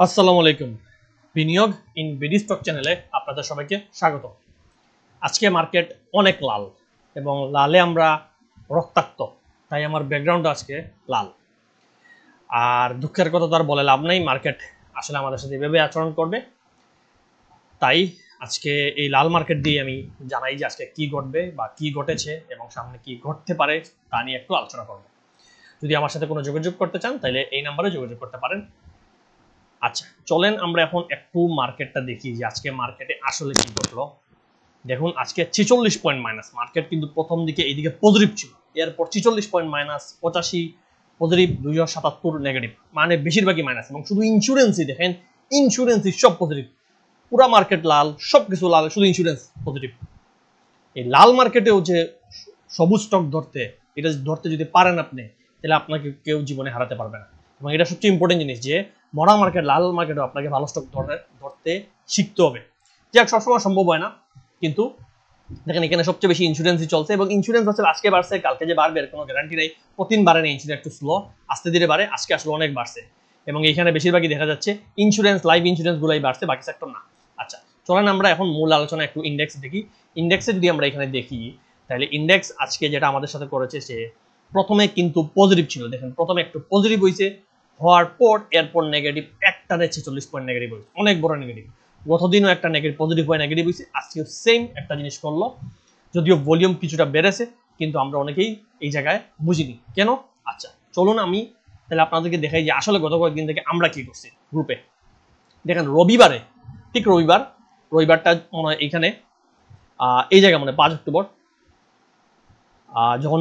আসসালামু আলাইকুম। বিনিয়োগ ইন বিডি স্টক চ্যানেলে আপনাদের সবাইকে স্বাগত। আজকে মার্কেট অনেক লাল এবং লালে আমরা রক্তাক্ত, তাই আমার ব্যাকগ্রাউন্ড আজকে লাল। আর দুঃখের কথা তো আর বলে লাভ নাই, মার্কেট আসলে আমাদের সাথে এভাবে আচরণ করবে। তাই আজকে এই লাল মার্কেট দিয়ে আমি জানাই যে আজকে কি ঘটবে বা কি ঘটেছে এবং সামনে কি ঘটতে পারে তা নিয়ে একটু আলোচনা করব। যদি আমার সাথে কোনো যোগাযোগ করতে চান তাহলে এই নাম্বারে যোগাযোগ করতে পারেন। আচ্ছা, চলেন আমরা এখন একটু মার্কেটটা দেখি যে আজকে মার্কেটে আসলে কি ঘটলো। দেখুন, আজকে 46 পয়েন্ট মাইনাস। মার্কেট কিন্তু প্রথম দিকে এইদিকে পজিটিভ ছিল, এরপর 46 পয়েন্ট মাইনাস, 85 পজিটিভ, 277 নেগেটিভ, মানে বেশিরভাগই মাইনাস। এবং শুধু ইন্স্যুরেন্সই দেখেন, ইন্স্যুরেন্সই সব পজিটিভ, পুরা মার্কেট লাল, সবকিছু লাল, শুধু ইন্স্যুরেন্স পজিটিভ। এই লাল মার্কেটেও যে সবুজ স্টক ধরতে, এটা ধরতে যদি পারেন আপনি, তাহলে আপনাকে কেউ জীবনে হারাতে পারবে না। এবং এটা সবচেয়ে ইম্পর্টেন্ট জিনিস যে মরা মার্কেট, লাল মার্কেটও আপনাকে ভালো স্টক ধরতে শিখতে হবে। যাক, সবসময় সম্ভব হয় না, কিন্তু দেখেন এখানে সবচেয়ে বেশি ইন্স্যুরেন্সই চলছে। এবং ইন্স্যুরেন্স হচ্ছে আজকে বাড়ছে, কালকে যে বাড়বে এর কোনো গ্যারান্টি নেই। প্রতিদিন বাড়ে না, ইন্স্যুরেন্স একটু স্লো, আস্তে ধীরে বাড়ে। আজকে আসলে অনেক বাড়ছে এবং এখানে বেশিরভাগই দেখা যাচ্ছে ইন্স্যুরেন্স, লাইফ ইন্স্যুরেন্স গুলাই বাড়ছে, বাকি সেক্টর না। আচ্ছা, চলেন আমরা এখন মূল আলোচনা একটু ইন্ডেক্স দেখি। ইন্ডেক্সে যদি আমরা এখানে দেখি, তাহলে ইন্ডেক্স আজকে যেটা আমাদের সাথে করেছে, সে প্রথমে কিন্তু পজিটিভ ছিল। দেখেন প্রথমে একটু পজিটিভ হয়েছে, হওয়ার পর এরপর নেগেটিভ, একটানে 46 পয়েন্ট নেগেটিভ হয়েছে, অনেক বড় নেগেটিভ। গতদিনও একটা নেগেটিভ পজিটিভ হয়ে নেগেটিভ হয়েছে, আজকেও সেম একটা জিনিস করলো। যদিও ভলিউম কিছুটা বেড়েছে, কিন্তু আমরা অনেকেই এই জায়গায় বুঝিনি কেন। আচ্ছা, চলুন আমি তাহলে আপনাদেরকে দেখাই যে আসলে গত কয়েকদিন থেকে আমরা কি করছি গ্রুপে। দেখেন রবিবারে, ঠিক রবিবারটা মনে হয় এখানে এই জায়গায় মানে 5 অক্টোবর, যখন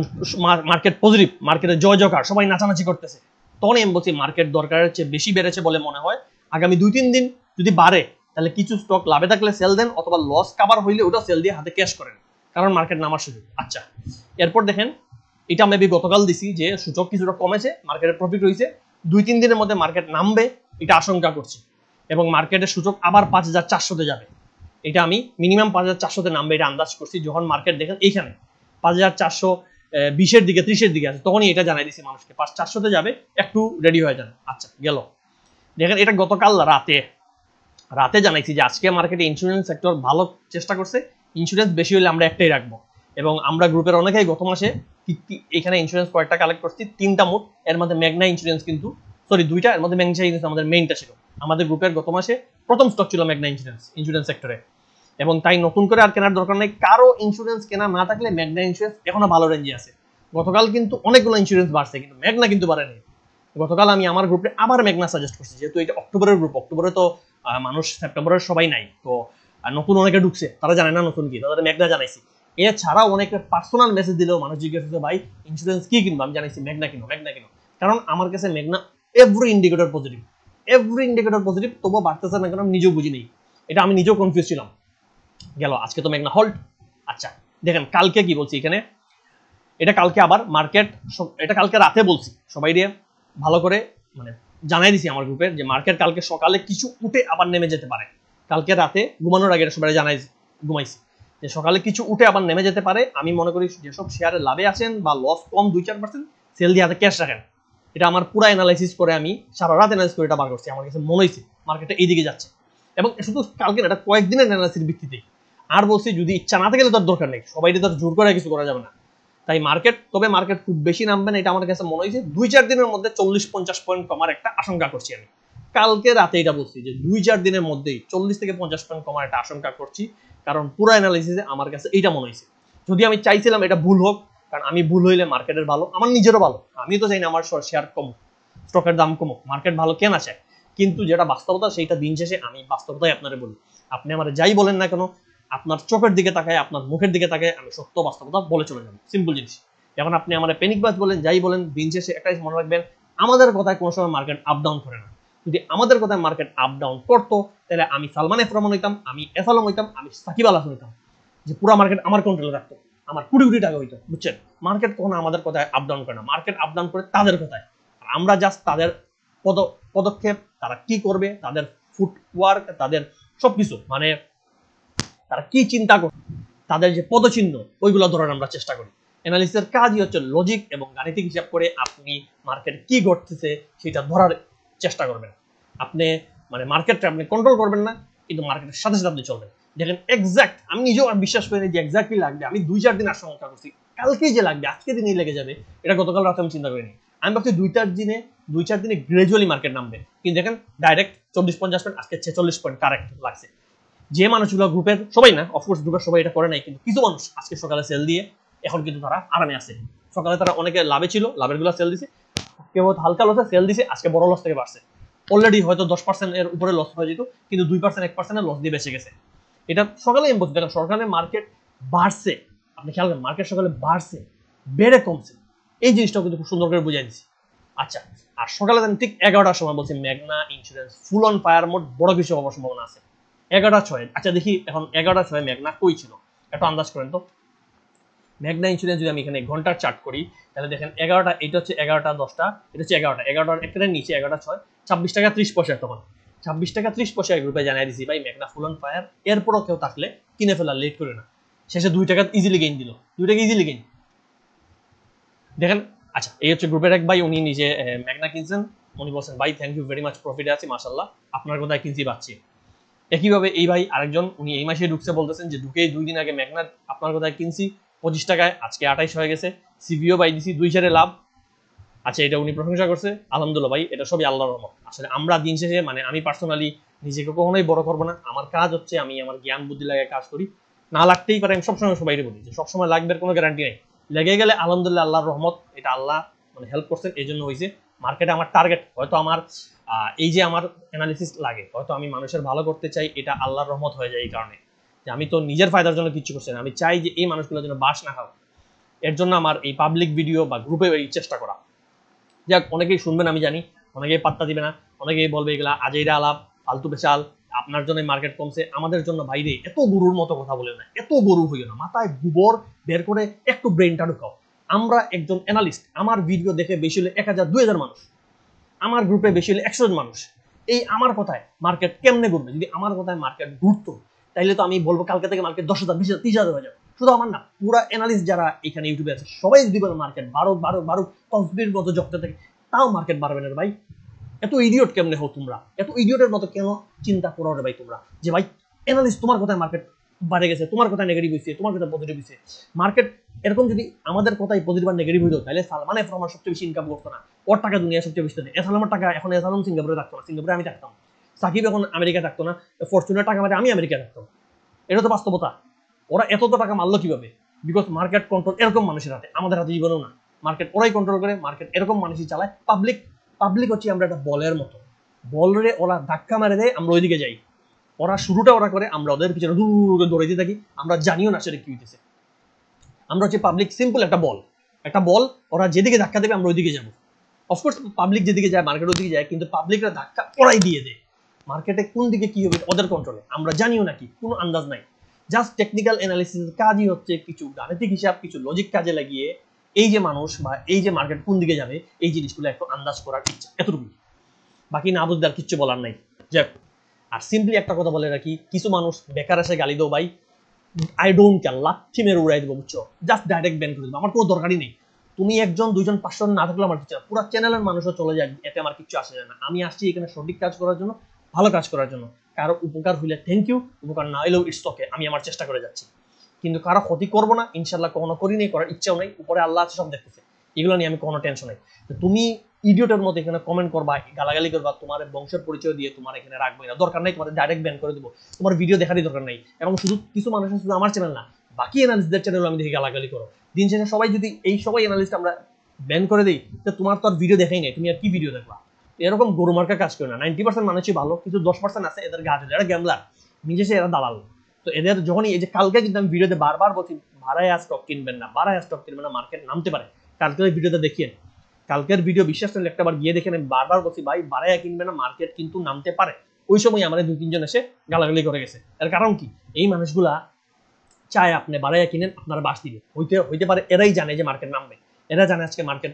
মার্কেট পজিটিভ, মার্কেটের জয় জয়কার, সবাই নাচানাচি করতেছে, তখনই আমি বলছি মার্কেট দরকারের চেয়ে বেশি বেড়েছে বলে মনে হয়। আগামী 2-3 দিন যদি বাড়ে, তাহলে কিছু স্টক লাভে থাকলে সেল দেন, অথবা লস কাভার হইলে ওটা সেল দিয়ে হাতে ক্যাশ করেন, কারণ মার্কেট নামার সুযোগ। আচ্ছা, এরপর দেখেন, এটা মেবি গতকাল দিছি যে সূচক কিছুটা কমেছে, মার্কেটের প্রফিট হয়েছে। 2-3 দিনের মধ্যে মার্কেট নামবে এটা আশঙ্কা করছি, এবং মার্কেটের সূচক আবার 5400-তে যাবে। এটা আমি মিনিমাম 5400-তে নামবে এটা আন্দাজ করছি। যখন মার্কেট দেখেন এইখানে 5420-এর দিকে, 30-এর দিকে আছে, তখনই এটা জানাই দিছি মানুষকে 5400-তে যাবে, একটু রেডি হয়ে যান। আচ্ছা, গেল। দেখেন এটা গতকাল রাতে জানাইছি যে আজকে মার্কেটে ইন্স্যুরেন্স সেক্টর ভালো চেষ্টা করছে, ইন্স্যুরেন্স বেশি হলে আমরা একটাই রাখবো। এবং আমরা গ্রুপের অনেকেই গত মাসে এখানে ইন্স্যুরেন্স কয়েকটা কালেক্ট করছি, 3টা মোট, এর মধ্যে মেঘনা ইন্স্যুরেন্স কিন্তু, সরি 2টা, এর মধ্যে মেঘনা ইন্স্যুরেন্স আমাদের মেইনটা ছিল। আমাদের গ্রুপের গত মাসে প্রথম স্টক ছিল মেঘনা ইন্স্যুরেন্স সেক্টরে। এবং তাই নতুন করে আর কেনার দরকার নেই। কারো ইন্স্যুরেন্স কেনা না থাকলে মেঘনা ইন্স্যুরেন্স এখনো ভালো রেঞ্জে আছে। গতকাল কিন্তু অনেকগুলো ইন্স্যুরেন্স বাড়ছে, কিন্তু মেঘনা কিন্তু বাড়েনি। গতকাল আমি আমার গ্রুপে আবার মেঘনা সাজেস্ট করছি, যেহেতু এটা অক্টোবরের গ্রুপ, অক্টোবরে তো মানুষ, সেপ্টেম্বরের সবাই নাই তো, নতুন অনেকে ঢুকছে, তারা জানে না নতুন কি, তাদের মেঘনা জানাইছি। এছাড়াও অনেকে পার্সোনাল মেসেজ দিলেও মানুষ জিজ্ঞেস করছে ভাই ইন্স্যুরেন্স কি কিনবো, আমি জানাইছি মেঘনা কিনো, মেঘনা কিনো। কারণ আমার কাছে মেঘনা এভরি ইন্ডিকেটর পজিটিভ, তবুও বাড়তেছে না কেন আমি নিজেও বুঝি নেই। এটা আমি নিজেও কনফিউজ ছিলাম। গেল, আজকে তো মেঘনা হল্ট। আচ্ছা, দেখেন কালকে কি বলছি এখানে, এটা কালকে আবার মার্কেট, এটা কালকে রাতে বলছি সবাই দিয়ে ভালো করে, মানে জানাই দিছি আমার গ্রুপে যে মার্কেট কালকে সকালে কিছু উঠে আবার নেমে যেতে পারে। কালকে রাতে ঘুমানোর আগে সবাই ঘুমাইছি যে সকালে কিছু উঠে আবার নেমে যেতে পারে। আমি মনে করি যেসব শেয়ারে লাভে আছেন বা লস কম 2-4% সেল দিয়ে হাতে ক্যাশ রাখেন। এটা আমার পুরো অ্যানালাইসিস করে, আমি সারা রাত অ্যানালাইসিস করে এটা বার করছি। আমার কাছে মনে হয়েছে মার্কেটটা এইদিকে যাচ্ছে, এবং শুধু কালকে এটা কয়েকদিনের অ্যানালাইসিস ভিত্তিতে। আর বলছি যদি ইচ্ছা না থাকলে তার দরকার নেই, সবাই তো জোর করে কিছু করা যাবে না। তাই তবে মার্কেট খুব বেশি নামবে না, এটা আমার কাছে মনে হয়েছে। 2-4 দিনের মধ্যে 40-50 পয়েন্ট কমার একটা আশঙ্কা করছি আমি। কালকে রাতে এটা বলছি যে 2-4 দিনের মধ্যেই 40-50 পয়েন্ট কমার একটা আশঙ্কা করছি, কারণ পুরো অ্যানালাইসিসে আমার কাছে এইটা মনে হয়েছে। যদি আমি চাইছিলাম এটা ভুল হোক, কারণ আমি ভুল হইলে মার্কেটের ভালো, আমার নিজেরও ভালো। আমি তো চাই না আমার শেয়ার কমুক, স্টকের দাম কমুক, মার্কেট ভালো কেনা চায়। কিন্তু যেটা বাস্তবতা, সেইটা দিন শেষে আমি বাস্তবতাই আপনারা বলি। আপনি আমার যাই বলেন না কেন, আপনার চোখের দিকে তাকায়, আপনার মুখের দিকে তাকায়, আমি সত্য বাস্তবতা বলে চলে যাবো, সিম্পল জিনিস। এখন আপনি আমার প্যানিক বাজ বলেন, যাই বলেন, দিন শেষে একটাই মনে রাখবেন, আমাদের কথায় কোনো সময় মার্কেট আপ ডাউন করে না। যদি আমাদের কথায় মার্কেট আপ ডাউন করতো, তাহলে আমি সালমান এফ রহমান হইতাম, আমি এস আলম হইতাম, আমি সাকিব আল হাসান হইতাম, যে পুরো মার্কেট আমার কন্ট্রোলে রাখতো, আমার কোটি কোটি টাকা হইতো। বুঝছেন, মার্কেট কখনো আমাদের কথায় আপ ডাউন করে না, মার্কেট আপ ডাউন করে তাদের কথায়। আর আমরা জাস্ট তাদের পদক্ষেপ, তারা কি করবে, তাদের ফুটওয়ার্ক, তাদের সবকিছু, মানে তারা কি চিন্তা করবে, তাদের যে পদচিহ্ন, ওইগুলো ধরার আমরা চেষ্টা করি। অ্যানালিসিসের কাজই হচ্ছে লজিক এবং গাণিতিক হিসাব করে আপনি মার্কেট কি ঘটতেছে সেটা ধরার চেষ্টা করবেন। আপনি মানে মার্কেটটা আপনি কন্ট্রোল করবেন না, কিন্তু মার্কেটের সাথে সাথে আপনি চলবেন। দেখেন এক্সাক্ট, আমি নিজেও বিশ্বাস করি যে এক্সাক্টলি লাগবে, আমি 2-4 দিন আশঙ্কা করছি কালকেই যে লাগবে, আজকে দিনই লেগে যাবে, এটা গতকাল রাতে আমি চিন্তা করিনি। আমি ভাবছি 2-4 দিনে গ্রাজুয়ালি মার্কেট নামবে, কিন্তু দেখেন ডাইরেক্ট 40-50 পয়েন্ট, আজকে 46 পয়েন্ট কারেক্ট লাগছে। যে মানুষগুলো গ্রুপের সবাই না, অফকোর্স গ্রুপের সবাই এটা করে নাই, কিন্তু কিছু মানুষ আজকে সকালে সেল দিয়ে এখন কিন্তু তারা আরামে আছে। সকালে তারা অনেকে লাভে ছিল, লাভের গুলো সেল দিছে, কেউ হালকা লসে সেল দিছে, আজকে বড় লস থেকে বাড়ছে। অলরেডি হয়তো 10% এর উপরে লস হয়ে যেত, কিন্তু 2% 1% লস দিয়ে বেঁচে গেছে। এটা সকালে আমি বলছি, দেখেন সকালে মার্কেট বাড়ছে, আপনি খেয়াল করেন মার্কেট সকালে বাড়ছে, বেড়ে কমছে, এই জিনিসটাও কিন্তু খুব সুন্দর করে বুঝাই দিচ্ছি। আচ্ছা, আর সকালে আমি ঠিক 11টার সময় বলছি মেঘনা insurance full on fire mode, বড় কিছু হওয়ার সম্ভাবনা আছে। 11টা 6। আচ্ছা দেখি এখন 11টা 6 মেঘনা কই ছিল, একটু আন্দাজ করেন তো। মেঘনা ইন্স্যুরেন্স যদি আমি এখানে ঘন্টার চার্ট করি, তাহলে দেখেন 11টা, এটা হচ্ছে 11টা 10টা, এটা হচ্ছে 11টার একটা নিচে 11টা 6, 26 টাকা 30 পয়সা। তখন 26 টাকা 30 পয়সা গ্রুপে জানাই দিছি ভাই মেঘনা ফুল অন ফায়ার, এরপরও কেউ থাকলে কিনে ফেলা, লেট করে না। শেষে 2 টাকা ইজিলি গেইন দিল, 2 টাকা ইজিলি গেইন দেখেন। আচ্ছা, এই হচ্ছে গ্রুপের এক ভাই, উনি নিজে মেঘনা কিনছেন, উনি বলছেন ভাই থ্যাংক ইউ ভেরি মাচ, প্রফিটে আছি মাশাআল্লাহ, আপনার কথায় কিনছি পাচ্ছি। একইভাবে এই ভাই আরেকজন, উনি এই মাসে ঢুকছে, বলতেছেন যে ঢুকেই 2 দিন আগে মেঘনা আপনার কথায় কিনছি 25 টাকায়, আজকে 28 হয়ে গেছে, সিভিও বাই দিছি 2 শেয়ারে লাভ। আচ্ছা, এটা উনি প্রশংসা করছে, আলহামদুলিল্লাহ ভাই, এটা সবই আল্লাহর রহমত। আসলে আমরা দিন শেষে মানে আমি পার্সোনালি নিজেকে কখনোই বড় করবো না, আমার কাজ হচ্ছে আমি আমার জ্ঞান বুদ্ধি লাগে কাজ করি, না লাগতেই পারে, আমি সবসময় সবাই বলি যে সবসময় লাগবে কোনো গ্যারান্টি নেই, লেগে গেলে আলহামদুলিল্লাহ আল্লাহর রহমত, এটা আল্লাহ মানে হেল্প করছেন, এই জন্য হয়েছে। মার্কেটে আমার টার্গেট হয়তো আমার এই যে আমার অ্যানালিসিস লাগে, হয়তো আমি মানুষের ভালো করতে চাই, এটা আল্লাহর রহমত হয়ে যায় এই কারণে যে আমি তো নিজের ফায়দার জন্য কিচ্ছু করছি না, আমি চাই যে এই মানুষগুলোর জন্য বাস না খাও, এর জন্য আমার এই পাবলিক ভিডিও বা গ্রুপে এই চেষ্টা করা। যাক, অনেকেই শুনবেন আমি জানি, অনেকেই পাত্তা দিবে না, অনেকেই বলবে এগুলা আজেইরা আলাপ, ফালতু বেচাল, আপনার জন্য মার্কেট কমছে, আমাদের জন্য বাইরে এত গরুর মতো কথা বলে না, এত গরু হইও না, মাথায় গোবর বের করে একটু ব্রেনটা ঢুকাও। আমরা একজন অ্যানালিস্ট, আমার ভিডিও দেখে বেশি হলে 1000-2000 মানুষ, আমার গ্রুপে বেশি হলে 100 জন মানুষ, এই আমার কথায় মার্কেট কেমনে ঘুরবে? যদি আমার কথায় মার্কেট ঘুরতো, তাইলে তো আমি বলবো কালকে থেকে মার্কেট 10,000, 20,000, 30,000 হয়ে যাবে। শুধু আমার না, পুরো অ্যানালিস্ট যারা এখানে ইউটিউবে আছে সবাই যদি বলে মার্কেট 12 তসবির মতো জগতে থাকে, তাও মার্কেট বাড়বে না ভাই। এত ইডিয়ট কেমনে হো তোমরা? এত ইডিয়টের মতো কেন চিন্তা করো রে ভাই তোমরা, যে ভাই অ্যানালিস্ট তোমার কথায় মার্কেট বাড়ে গেছে, তোমার কথায় নেগেটিভ হয়েছে, তোমার কথায় পজিটিভ হয়েছে মার্কেট। এরকম যদি আমাদের কথাই পজিটিভ আর নেগেটিভ হইতো, তাহলে সালমান এফ রহমান সবচেয়ে বেশি ইনকাম করতো না, ওর টাকা দুনিয়া সবচেয়ে বেশি থাকে, এসালামের টাকা এখন এসালাম সিঙ্গাপুরে থাকতো না, সিঙ্গাপুরে আমি থাকতাম, সাকিব এখন আমেরিকা থাকতো না, ফরচুনের টাকা মারে আমি আমেরিকা থাকতাম। এটা তো বাস্তবতা। ওরা এত টাকা মারলো কিভাবে? বিকজ মার্কেট কন্ট্রোল এরকম মানুষের হাতে, আমাদের হাতে জীবনেও না। মার্কেট ওরাই কন্ট্রোল করে, মার্কেট এরকম মানুষই চালায়। পাবলিক হচ্ছে আমরা একটা বলের মতো, বলরে ওরা ধাক্কা মারে দেয়, আমরা ওইদিকে যাই, ওরা শুরুটা ওরা করে, আমরা ওদের পিছনে দূরে দৌড়াইতে থাকি, আমরা জানিও না সেটা কি হইতেছে। আমরা হচ্ছে পাবলিক, সিম্পল একটা বল, ওরা যেদিকে ধাক্কা দেবে আমরা ওইদিকে যাবো। অফকোর্স পাবলিক যেদিকে যায় মার্কেট ওইদিকে যায়, কিন্তু পাবলিকরা ধাক্কা ওরাই দিয়ে দেয়। মার্কেটে কোন দিকে কি হবে ওদের কন্ট্রোলে, আমরা জানিও নাকি, কোনো আন্দাজ নাই। জাস্ট টেকনিক্যাল অ্যানালিসিস কাজই হচ্ছে কিছু গাণিতিক হিসাব, কিছু লজিক কাজে লাগিয়ে এই যে মানুষ বা এই যে মার্কেট কোন দিকে যাবে, এই জিনিসগুলো একটু আন্দাজ করার ইচ্ছা, এতটুকুই। বাকি না বুঝতে আর কিচ্ছু বলার নাই। যাক, আর সিম্পলি একটা কথা বলে রাখি, কিছু মানুষ বেকার এসে গালি দাও ভাই, আই ডোন্ট কেয়ার, লাথি মেরে উড়াই দেবো, বুঝছো? জাস্ট ডাইরেক্ট ব্যান করে দেবো, আমার কোনো দরকারই নেই। তুমি 1 জন 2 জন 5 জন না থাকলে আমার কিছু, পুরো চ্যানেলের মানুষও চলে যায়, এতে আমার কিছু আসে যায় না। আমি আসছি এখানে সঠিক কাজ করার জন্য, ভালো কাজ করার জন্য। কারো উপকার হইলে থ্যাংক ইউ, উপকার না হইলেও ইটস ওকে, আমি আমার চেষ্টা করে যাচ্ছি, কিন্তু কারো ক্ষতি করবো না, ইনশাল্লাহ কখনো করি নেই, করার ইচ্ছাও নেই। উপরে আল্লাহ আছে, সব দেখতেছে, এগুলো নিয়ে আমি কোনো টেনশন নেই। তুমি ইডিয়টের মতো এখানে কমেন্ট করবা, গালাগালি করবা, তোমার বংশের পরিচয় দিয়ে তোমার এখানে রাখবে না, দরকার নেই, তোমার ডাইরেক্ট ব্যান করে দেবো, তোমার ভিডিও দেখারই দরকার নেই। এবং শুধু কিছু মানুষের, শুধু আমার চ্যানেল না, বাকি অ্যানালিস্টদের চ্যানেল আমি দেখি গালাগালি করো। দিন শেষে সবাই যদি এই সবাই অ্যানালিস্ট আমরা ব্যান করে দিই, তো তোমার তো আর ভিডিও দেখাই নাই, তুমি আর কি ভিডিও দেখবা? এরকম গরু মার্কা কাজ করে না। 90% মানুষই ভালো, কিন্তু 10% আছে এদের গা চলে, এরা গ্যামলার, নিজে সে এরা দালাল। তো এদের যখনই, এই যে কালকে কিন্তু আমি ভিডিওতে বারবার বলছি ভাড়ায় স্টক কিনবেন না, ভাড়ায় স্টক কিনবেন না, মার্কেট নামতে পারে। কালকের ভিডিওতে দেখিয়ে, কালকের ভিডিও বিশ্বাস করলে একটাবার গিয়ে দেখেন, আমি বারবার বলছি ভাই ভাড়ায় কিনবে না, মার্কেট কিন্তু নামতে পারে। ওই সময় আমাদের 2-3 জন এসে গালাগালি করে গেছে। এর কারণ কি? এই মানুষগুলা চায় আপনি বাড়াইয়া কিনেন, আপনারা বাস দিবে, হইতে পারে এরাই জানে যে মার্কেট নামবে, এরা জানে আজকে মার্কেট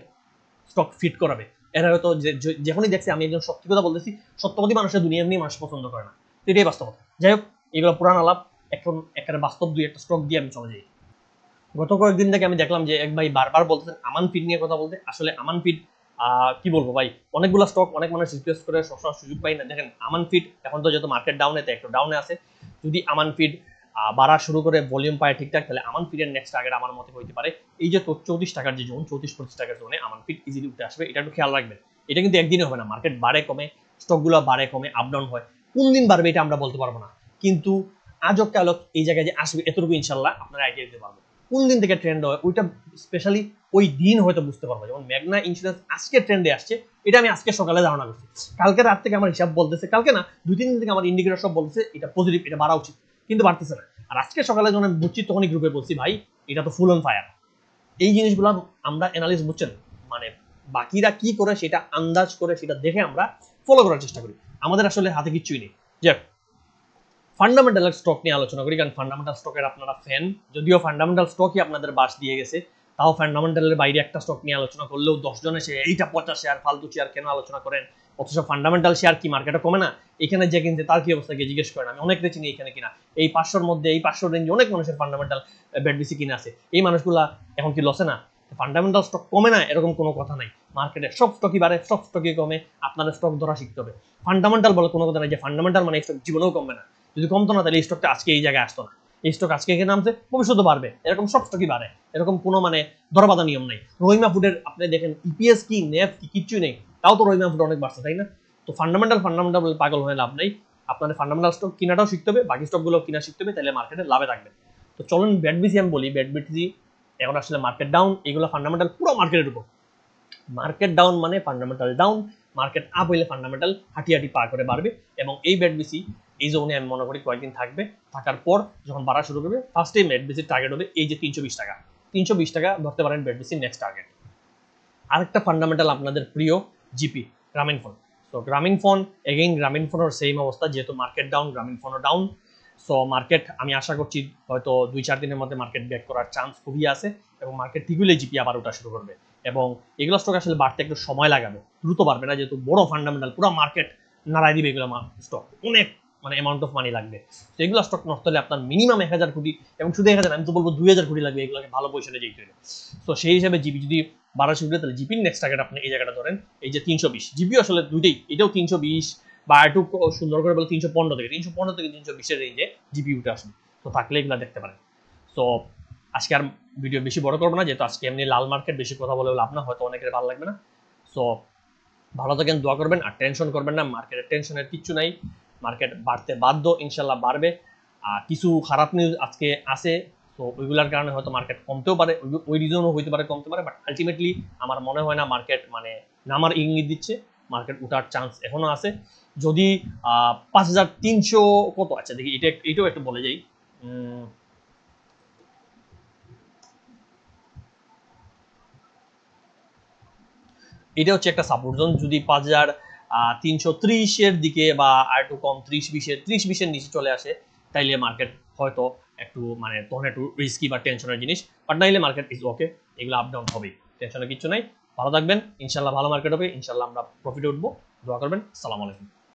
স্টক ফিট করাবে। এরা হয়তো যখনই দেখছে আমি একজন সত্যি কথা বলতেছি, সত্যবাদী মানুষের দুনিয়া এমনি মানুষ পছন্দ করে না, এটাই বাস্তবতা। যাই হোক, এগুলো পুরান আলাপ, এখন একটা বাস্তব 2-1টা স্টক দিয়ে আমি চলে যাই। গত কয়েকদিন থেকে আমি দেখলাম যে এক ভাই বারবার বলতেছেন আমান ফিড নিয়ে কথা বলতে। আসলে আমান ফিড কি বলবো ভাই, অনেকগুলো স্টক অনেক মানুষ রিকোয়েস্ট করে সবসময় সুযোগ পাই না। দেখেন আমান ফিড এখন তো যেহেতু মার্কেট ডাউনে, একটু ডাউনে আছে, যদি আমান ফিড বাড়া শুরু করে ভলিউম পায় ঠিকঠাক, তাহলে আমান ফিডের নেক্সট টার্গেট আমার মতে হইতে পারে এই যে 34 টাকার যে জোন, 34-25 টাকার জোনে আমান ফিড ইজিলি উঠে আসবে। এটা একটু খেয়াল রাখবেন। এটা কিন্তু একদিনে হবে না, মার্কেট বাড়ে কমে, স্টকগুলো বাড়ে কমে, আপ ডাউন হয়। কোন দিন বাড়বে এটা আমরা বলতে পারবো না, কিন্তু আজব কালক এই জায়গায় যে আসবে এতটুকু ইনশাল্লাহ আপনারা আইডিয়া দিতে পারবো। কোন দিন থেকে ট্রেন্ড হয় ওইটা স্পেশালি ওই দিন হয়তো বুঝতে পারবো। যেমন মেঘনা ইন্স্যুরেন্স আজকে ট্রেন্ডে আসছে, এটা আমি আজকে সকালে ধারণা করছি। কালকে রাত থেকে আমার হিসাব বলতেছে, কালকে না 2-3 দিন থেকে আমার ইন্ডিকেটর সব বলতেছে এটা পজিটিভ, এটা বাড়া উচিত, কিন্তু বাড়তেছে না। আর আজকে সকালে যখন আমি বুঝছি তখনই গ্রুপে বলছি ভাই এটা তো ফুল অন ফায়ার। এই জিনিসগুলো আমরা অ্যানালিস বুঝছেন, মানে বাকিরা কি করে সেটা আন্দাজ করে সেটা দেখে আমরা ফলো করার চেষ্টা করি। আমাদের আসলে হাতে কিচ্ছুই নেই। যাক, ফান্ডামেন্টাল স্টক নিয়ে আলোচনা করি, কারণ ফান্ডামেন্টাল স্টকের আপনারা ফ্যান। যদিও ফান্ডামেন্টাল স্টকই আপনাদের বাস দিয়ে গেছে, তাও ফান্ডামেন্টালের বাইরে একটা স্টক নিয়ে আলোচনা করলেও 10 জন এসে এইটা 50 শেয়ার ফালতু শেয়ার কেন আলোচনা করেন, অথচ ফান্ডামেন্টাল শেয়ার কি মার্কেটে কমে না? এখানে যে কিনছে তার কি অবস্থা গিয়ে জিজ্ঞেস করেন। আমি অনেকটা চিনি এখানে কিনা, এই 500-র মধ্যে, এই 500 রেঞ্জে অনেক মানুষের ফান্ডামেন্টাল বেডবিসি কিনে আছে। এই মানুষগুলা এখন কি লসে না? ফান্ডামেন্টাল স্টক কমে না এরকম কোনো কথা নাই। মার্কেটে সব স্টকই বাড়ে, সব স্টকই কমে, আপনাদের স্টক ধরা শিখতে হবে। ফান্ডামেন্টাল বলে কোনো কথা নাই যে ফান্ডামেন্টাল মানে স্টক জীবনেও কমবে না। যদি কমতো না তাহলে এই স্টকটা আজকে এই জায়গায় আসতো না। এই স্টক আজকে এখানে নামছে, ভবিষ্যতে বাড়বে, এরকম সব স্টকই বাড়ে, এরকম কোনো মানে ধরবাধা নিয়ম নাই। রহিমা ফুডের আপনি দেখেন ইপিএস কি, নেফ কি, কিচ্ছুই নেই, তাও তো রহিমা ফুড অনেক বাড়ছে, তাই না? তো ফান্ডামেন্টাল বলে পাগল হয়ে লাভ নেই। আপনাদের ফান্ডামেন্টাল স্টক কিনাটাও শিখতে হবে, বাকি স্টকগুলো কিনা শিখতে হবে, তাহলে মার্কেটে লাভে থাকবে। তো চলুন ব্যাডবিসি আমি বলি। ব্যাডবিসি এখন আসলে মার্কেট ডাউন, এগুলো ফান্ডামেন্টাল পুরো মার্কেটের উপর। মার্কেট ডাউন মানে ফান্ডামেন্টাল ডাউন, মার্কেট আপ হইলে ফান্ডামেন্টাল হাঁটি হাঁটি পা করে বাড়বে। এবং এই ব্যাডবিসি এই জোনে আমি মনে করি কয়েকদিন থাকবে, থাকার পর যখন বাড়া শুরু করবে ফার্স্টে ব্যাডবিসির টার্গেট হবে এই যে 320 টাকা। 320 টাকা ধরতে পারেন ব্যাডবিসির নেক্সট টার্গেট। আরেকটা ফান্ডামেন্টাল আপনাদের প্রিয় জিপি, গ্রামীণ ফোন। তো গ্রামীণ ফোন এগেইন, গ্রামীণ ফোনের সেম অবস্থা, যেহেতু মার্কেট ডাউন, গ্রামীণ ফোনও ডাউন। সো মার্কেট আমি আশা করছি হয়তো 2-4 দিনের মধ্যে মার্কেট ব্যাক করার চান্স খুবই আছে, এবং মার্কেট ঠিক হলে জিপি আবার ওঠা শুরু করবে। এবং এগুলো স্টক আসলে বাড়তে একটু সময় লাগাবে, দ্রুত বাড়বে না, যেহেতু বড় ফান্ডামেন্টাল পুরো মার্কেট নাড়াই দিবে এগুলো স্টক, অনেক মানে অ্যামাউন্ট অফ মানি লাগবে। তো এগুলো স্টক নষ্ট হলে আপনার মিনিমাম 1000 কোটি, এবং শুধু 1000 আমি তো বলবো 2000 কোটি লাগবে এগুলোকে ভালো পয়সাটা যেতে হলে। তো সেই হিসাবে জিপি যদি বাড়া শুরু করে, তাহলে জিপির নেক্সট টার্গেট আপনি এই জায়গাটা ধরেন, এই যে 320। জিপিও আসলে দুইটাই, এটাও 320 বা একটু সুন্দর করে বলে 315 থেকে 320-এর রেঞ্জে জিপি উঠে আসবে। তো থাকলে এগুলো দেখতে পারেন। তো আজকে আর ভিডিও বেশি বড় করবো না, যেহেতু আজকে এমনি লাল মার্কেট, বেশি কথা বলে লাভ না, হয়তো অনেকের ভালো লাগবে না। সো ভালো থাকেন, দোয়া করবেন, আর টেনশন করবেন না, মার্কেটের টেনশনের কিচ্ছু নাই। মার্কেট বাড়তে বাধ্য, ইনশাল্লাহ বাড়বে। আর কিছু খারাপ নিউজ আজকে আছে, তো ওইগুলোর কারণে হয়তো মার্কেট কমতেও পারে, ওই রিজনও হইতে পারে কমতে পারে, বাট আলটিমেটলি আমার মনে হয় না মার্কেট মানে নামার ইঙ্গিত দিচ্ছে, মার্কেট উঠার চান্স এখনো আছে। যদি 5300 কত, আচ্ছা দেখি এটাও একটু বলে যাই। এটা হচ্ছে একটা সাপোর্ট জোন, যদি 5330-এর দিকে বা আর একটু কম 30-20-এর নিচে চলে আসে, তাইলে মার্কেট হয়তো একটু মানে তখন একটু রিস্কি বা টেনশনের জিনিস, বাট নাইলে মার্কেট ইজ ওকে, এগুলো আপ ডাউন হবেই, টেনশনের কিছু নাই। ভালো থাকবেন, ইনশাল্লাহ ভালো মার্কেট হবে, ইনশাল্লাহ আমরা প্রফিটে উঠবো। দোয়া করবেন। আসসালামু আলাইকুম।